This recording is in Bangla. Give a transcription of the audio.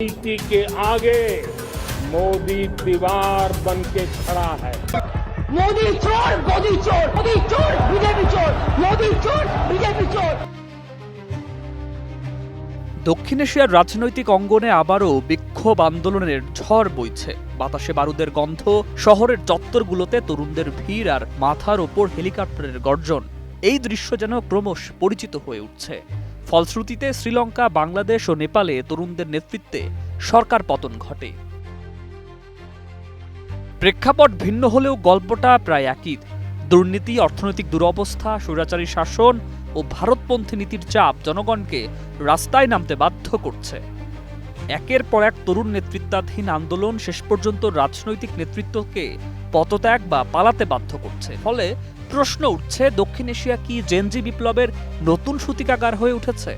नीति के आगे मोदी दीवार बन के खड़ा है। मोदी चोर, मोदी चोर, मोदी चोर, बीजेपी चोर, मोदी चोर, बीजेपी चोर। দক্ষিণ এশিয়ার রাজনৈতিক অঙ্গনে আবারও বিক্ষোভ আন্দোলনের ঝড় বইছে। বাতাসে বারুদের গন্ধ, শহরের চত্বরগুলোতে তরুণদের ভিড় আর মাথার ওপর হেলিকপ্টারের গর্জন। এই দৃশ্য যেন ক্রমশ পরিচিত হয়ে উঠছে। ফলশ্রুতিতে শ্রীলঙ্কা, বাংলাদেশ ও নেপালে তরুণদের নেতৃত্বে সরকার পতন ঘটে। প্রেক্ষাপট ভিন্ন হলেও গল্পটা প্রায় একই। দুর্নীতি, অর্থনৈতিক দুরবস্থা, স্বৈরাচারী শাসন ও ভারতপন্থী নীতির চাপ জনগণকে রাস্তায় নামতে বাধ্য করছে। একের পর এক তরুণ নেতৃত্বাধীন আন্দোলন শেষ পর্যন্ত রাজনৈতিক নেতৃত্বকে পদত্যাগ বা পালাতে বাধ্য করছে। ফলে প্রশ্ন উঠছে, দক্ষিণ এশিয়া কি জেনজি বিপ্লবের নতুন সূতিকাগার হয়ে উঠেছে?